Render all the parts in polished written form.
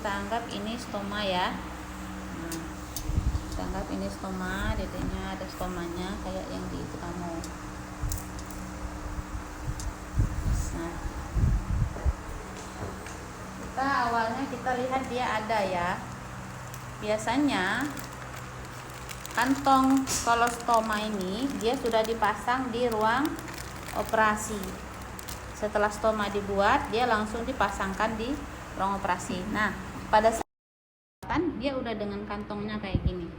Kita anggap ini stoma ya. Nah, kita anggap ini stoma, dedenya ada stomanya kayak yang di itu kamu. Nah, kita awalnya kita lihat dia ada ya. Biasanya kantong kolostoma ini dia sudah dipasang di ruang operasi. Setelah stoma dibuat, dia langsung dipasangkan di ruang operasi. Nah, pada saat kan dia udah dengan kantongnya kayak gini.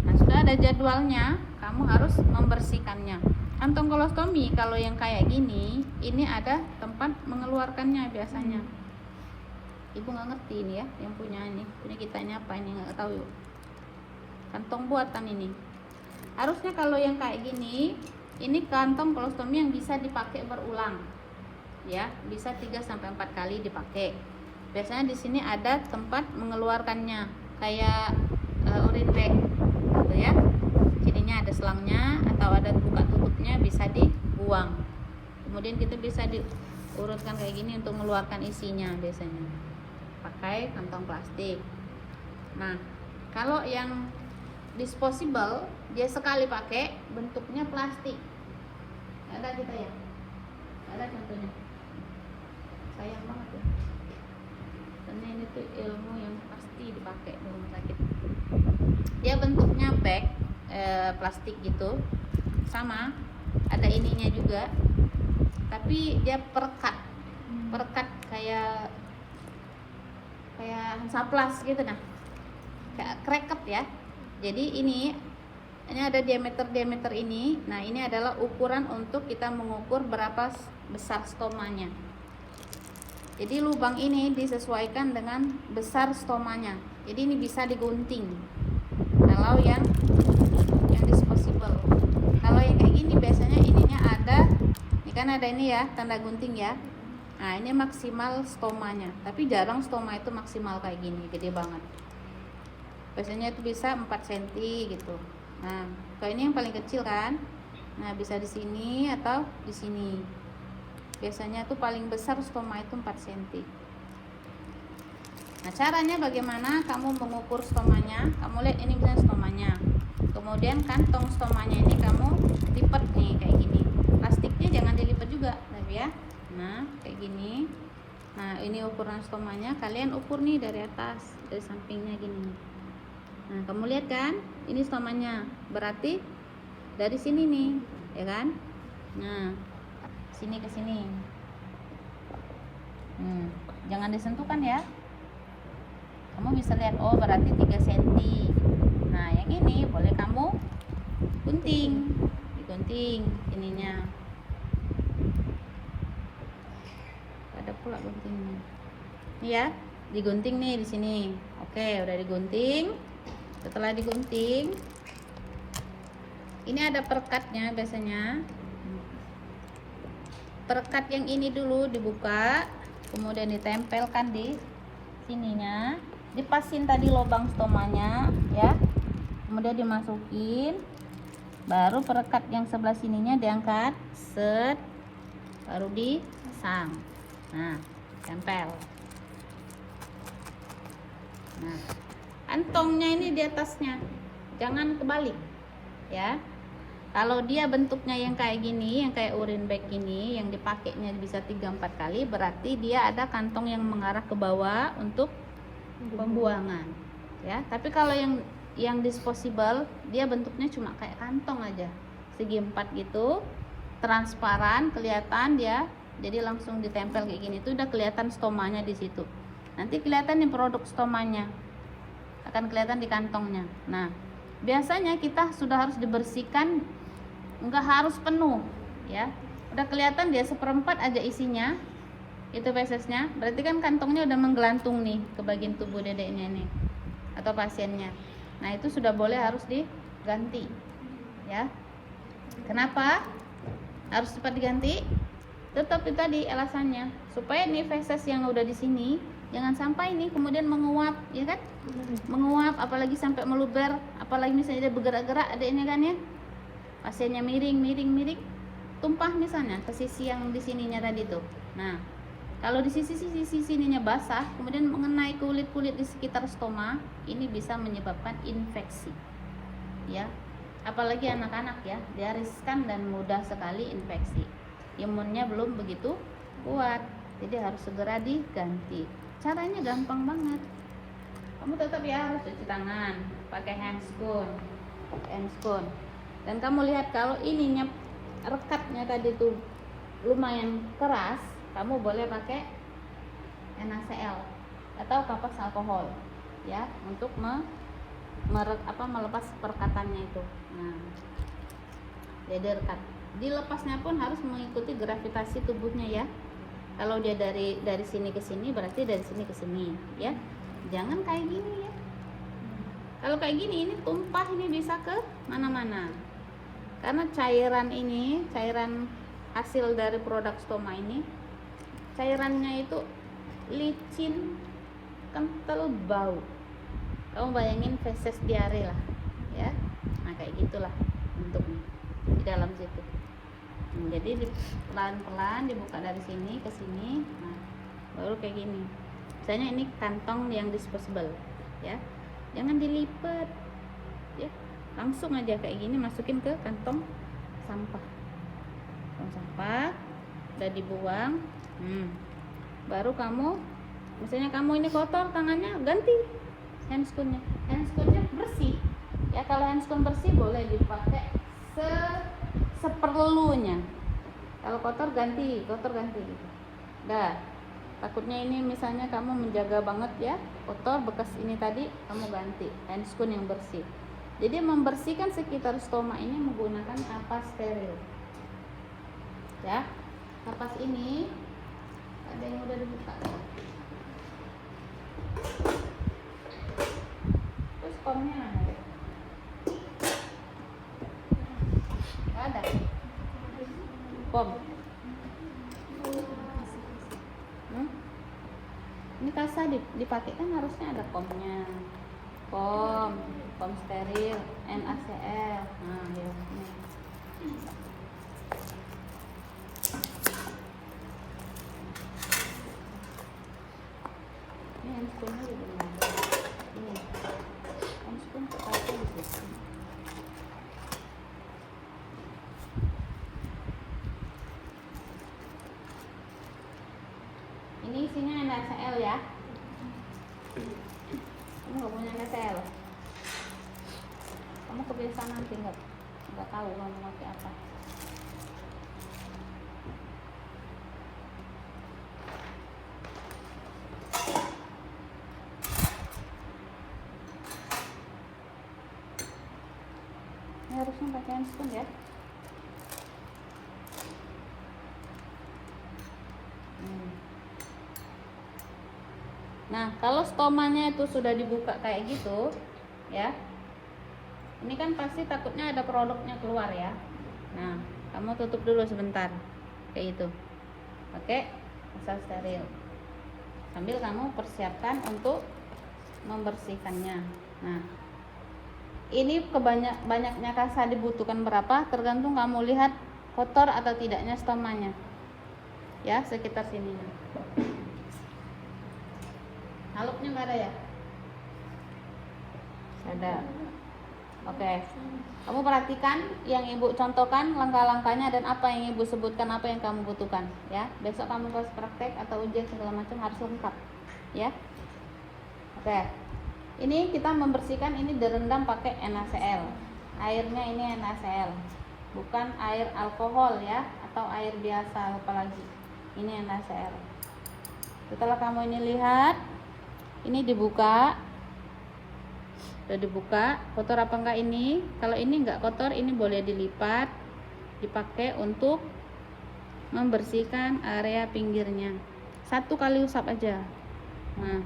Nah, sudah ada jadwalnya, kamu harus membersihkannya. Kantong kolostomi kalau yang kayak gini, ini ada tempat mengeluarkannya biasanya. Ibu nggak ngerti ini ya, yang punya kita ini apa ini nggak tahu yuk. Kantong buatan ini. Harusnya kalau yang kayak gini, ini kantong kolostomi yang bisa dipakai berulang. Ya, bisa 3 sampai 4 kali dipakai. Biasanya di sini ada tempat mengeluarkannya, kayak urine bag gitu ya. Sininya ada selangnya atau ada buka tutupnya, bisa dibuang. Kemudian kita bisa diurutkan kayak gini untuk mengeluarkan isinya biasanya. Pakai kantong plastik. Nah, kalau yang disposable, dia sekali pakai, bentuknya plastik. Ada kita ya? Ada contohnya. Sayang banget ya. Karena ini tuh ilmu yang pasti dipakai di rumah sakit. Dia bentuknya bag plastik gitu, sama ada ininya juga, tapi dia perekat kayak Hansaplast gitu, nah kayak kreket ya. Jadi ini ada diameter ini. Nah, ini adalah ukuran untuk kita mengukur berapa besar stomanya. Jadi lubang ini disesuaikan dengan besar stomanya. Jadi ini bisa digunting. Kalau yang disposable. Kalau yang kayak gini biasanya ininya ada, ini kan ada ini ya, tanda gunting ya. Nah, ini maksimal stomanya. Tapi jarang stoma itu maksimal kayak gini, gede banget. Biasanya itu bisa 4 cm gitu. Nah, kalau ini yang paling kecil kan. Nah, bisa di sini atau di sini. Biasanya tuh paling besar stoma itu 4 cm. Nah, caranya bagaimana kamu mengukur stomanya? Kamu lihat ini misalnya stomanya. Kemudian kantong stomanya ini kamu lipat nih kayak gini. Plastiknya jangan dilipat juga, tapi ya. Nah, kayak gini. Nah, ini ukuran stomanya. Kalian ukur nih dari atas, dari sampingnya gini. Nah, kamu lihat kan? Ini stomanya. Berarti dari sini nih, ya kan? Nah, sini ke sini. Jangan disentuhkan ya. Kamu bisa lihat, oh berarti 3 cm. Nah, yang ini boleh kamu gunting. Digunting ininya. Ada pula guntingnya. Ini ya, digunting nih di sini. Oke, udah digunting. Setelah digunting, ini ada perekatnya biasanya. Perekat yang ini dulu dibuka, kemudian ditempelkan di sininya, dipasin tadi lubang stomanya ya, kemudian dimasukin, baru perekat yang sebelah sininya diangkat, set, baru dipasang. Nah, tempel. Nah, kantongnya ini di atasnya, jangan kebalik ya. Kalau dia bentuknya yang kayak gini, yang kayak urine bag ini, yang dipakainya bisa 3-4 kali, berarti dia ada kantong yang mengarah ke bawah untuk pembuangan ya. Tapi kalau yang disposable, dia bentuknya cuma kayak kantong aja, segi 4 gitu, transparan, kelihatan dia. Jadi langsung ditempel kayak gini, itu udah kelihatan stomanya di situ. Nanti kelihatan nih produk stomanya, akan kelihatan di kantongnya. Nah, biasanya kita sudah harus dibersihkan, enggak harus penuh ya. Udah kelihatan dia 1/4 aja isinya, itu fesesnya, berarti kan kantongnya udah menggelantung nih ke bagian tubuh dedeknya nih atau pasiennya. Nah, itu sudah boleh harus diganti ya. Kenapa harus cepat diganti? Tetap itu tadi alasannya, supaya nih feses yang udah di sini jangan sampai nih kemudian menguap ya kan, menguap apalagi sampai meluber, apalagi misalnya dia bergerak-gerak ada ini kan ya, pasiennya miring tumpah misalnya ke sisi yang di sininya tadi tuh. Nah, Kalau di sisi sininya basah, kemudian mengenai kulit-kulit di sekitar stoma, ini bisa menyebabkan infeksi. Ya. Apalagi anak-anak ya, dia riskan dan mudah sekali infeksi. Imunnya belum begitu kuat. Jadi harus segera diganti. Caranya gampang banget. Kamu tetap ya harus cuci tangan, pakai handscoon. Dan kamu lihat kalau ininya rekatnya tadi tuh lumayan keras, kamu boleh pakai NaCl atau kapas alkohol ya untuk melepas perekatannya itu. Nah, jadi rekat. Dilepasnya pun harus mengikuti gravitasi tubuhnya ya. Kalau dia dari sini ke sini, berarti dari sini ke sini ya. Jangan kayak gini ya. Kalau kayak gini ini tumpah, ini bisa ke mana-mana. Karena cairan hasil dari produk stoma ini, cairannya itu licin, kental, bau. Kamu bayangin feses diare lah ya. Nah kayak gitulah bentuknya di dalam situ. Jadi pelan-pelan dibuka dari sini ke sini. Nah baru kayak gini. Misalnya ini kantong yang disposable ya, jangan dilipat ya, langsung aja kayak gini masukin ke kantong sampah. Udah dibuang. Baru kamu, misalnya kamu ini kotor tangannya, ganti handscoonnya bersih ya. Kalau handscoon bersih boleh dipakai seperlunya. Kalau kotor ganti gitu. Dah, takutnya ini misalnya kamu menjaga banget ya, kotor bekas ini tadi, kamu ganti handscoon yang bersih. Jadi membersihkan sekitar stoma ini menggunakan kapas steril ya. Kapas ini ada yang udah dibuka. Terus komnya ada? Nggak ada. Kom. Ini kasa dipakai kan harusnya ada komnya. Kom steril, NaCl. Nah, ya. Ini handscoonnya udah ada. Ini handscoon terpakai di sini. Ini isinya NaCl ya. Kamu nggak punya NaCl? Kamu kebiasaan nanti nggak tahu kamu pakai apa. Ini harusnya pakai handscoon ya. Nah, kalau stomanya itu sudah dibuka kayak gitu, ya, ini kan pasti takutnya ada produknya keluar ya. Nah, kamu tutup dulu sebentar, kayak itu, pakai pasta steril, sambil kamu persiapkan untuk membersihkannya. Nah, ini banyaknya kasa dibutuhkan berapa, tergantung kamu lihat kotor atau tidaknya stomanya, ya, sekitar sini. Halupnya nggak ada ya? Ada. Oke. Kamu perhatikan yang ibu contohkan langkah-langkahnya dan apa yang ibu sebutkan, apa yang kamu butuhkan, ya. Besok kamu pas praktek atau ujian segala macam harus lengkap, ya. Oke. Ini kita membersihkan, ini direndam pakai NaCl. Airnya ini NaCl, bukan air alkohol ya, atau air biasa apalagi. Ini NaCl. Setelah kamu ini lihat, ini dibuka, udah dibuka, kotor apa enggak ini? Kalau ini enggak kotor, ini boleh dilipat, dipakai untuk membersihkan area pinggirnya. 1 kali usap aja. Nah,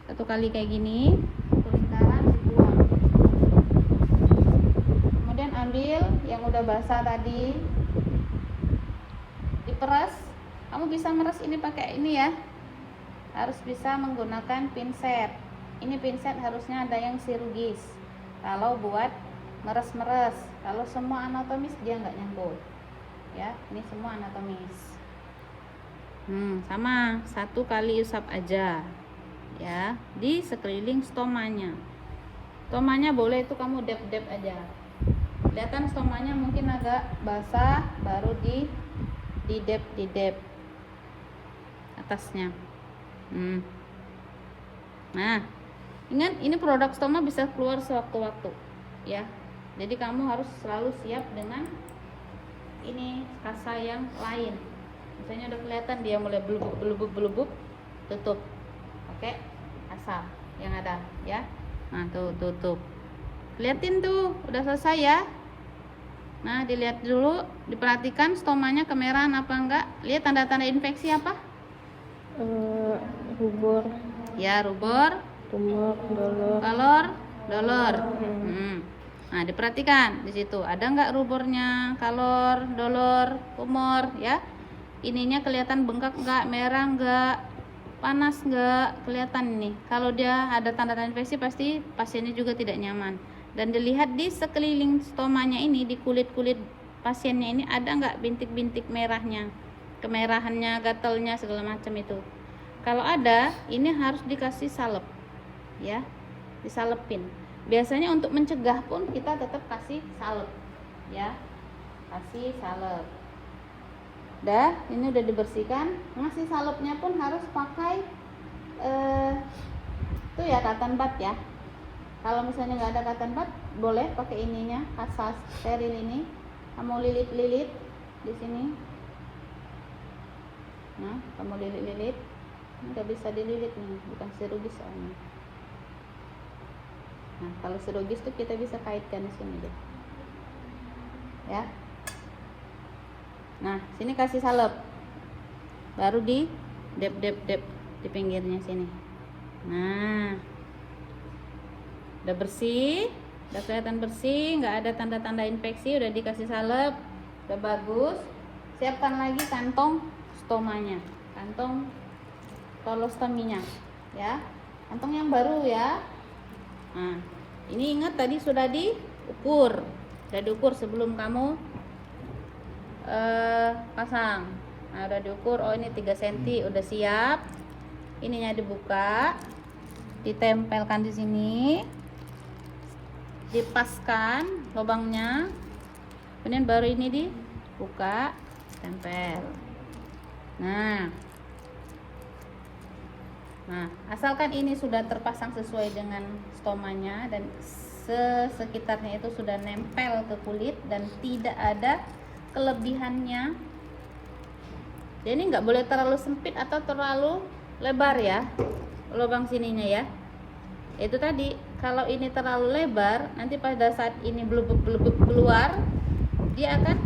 1 kali kayak gini, lingkaran dibuang. Kemudian ambil yang udah basah tadi, diperas. Kamu bisa meres ini pakai ini ya. Harus bisa menggunakan pinset. Ini pinset harusnya ada yang chirurgis. Kalau buat meres-meres, kalau semua anatomis dia nggak nyambut. Ya, ini semua anatomis. Sama 1 kali usap aja ya di sekeliling stomanya. Stomanya boleh itu kamu dep-dep aja. Kelihatan stomanya mungkin agak basah, baru di dep atasnya. Nah, ingat ini produk stoma bisa keluar sewaktu-waktu ya. Jadi kamu harus selalu siap dengan ini kasa yang lain. Misalnya udah kelihatan dia mulai belubuk, tutup. Oke, asal yang ada ya. Nah, tutup. Liatin tuh, udah selesai ya. Nah, dilihat dulu, diperhatikan stomanya kemerahan apa enggak. Lihat tanda-tanda infeksi apa? Rubor. Ya, rubor, Tumor, dolor. Nah, diperhatikan di situ ada enggak rubornya, kalor, dolor, tumor ya. Ininya kelihatan bengkak enggak, merah enggak, panas enggak, kelihatan nih. Kalau dia ada tanda-tanda infeksi pasti pasiennya juga tidak nyaman. Dan dilihat di sekeliling stomanya ini, di kulit-kulit pasiennya ini ada enggak bintik-bintik merahnya, kemerahannya, gatalnya segala macam itu. Kalau ada, ini harus dikasih salep ya, disalepin. Biasanya untuk mencegah pun kita tetap kasih salep ya, kasih salep. Dah, ini udah dibersihkan. Ngasih salepnya pun harus pakai itu ya, cotton bud ya. Kalau misalnya nggak ada cotton bud, boleh pakai ininya, kasa steril ini. Kamu lilit-lilit di sini. Nah, kamu lilit-lilit. Nggak bisa dililit nih, bukan serugis soalnya. Nah, kalau serugis tuh kita bisa kaitkan di sini deh. Ya. Nah, sini kasih salep. Baru di dep di pinggirnya sini. Nah, udah bersih, udah kelihatan bersih, nggak ada tanda-tanda infeksi, udah dikasih salep, udah bagus. Siapkan lagi kantong stomanya, kantong kolostominya ya, kantong yang baru ya. Nah, ini ingat tadi sudah diukur sebelum kamu pasang. Nah, udah diukur, oh ini 3 cm, udah siap. Ininya dibuka, ditempelkan di sini, dipaskan lubangnya, kemudian baru ini dibuka, tempel. Nah, asalkan ini sudah terpasang sesuai dengan stomanya dan sekitarnya itu sudah nempel ke kulit dan tidak ada kelebihannya. Jadi nggak boleh terlalu sempit atau terlalu lebar ya, lubang sininya ya. Itu tadi, kalau ini terlalu lebar, nanti pada saat ini belubuk keluar, dia akan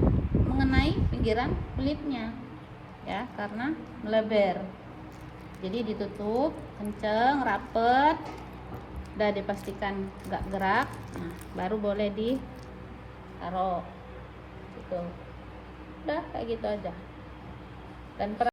mengenai pinggiran kulitnya ya, karena melebar. Jadi ditutup kenceng, rapet, udah dipastikan nggak gerak. Nah, baru boleh ditaruh gitu. Udah kayak gitu aja. Dan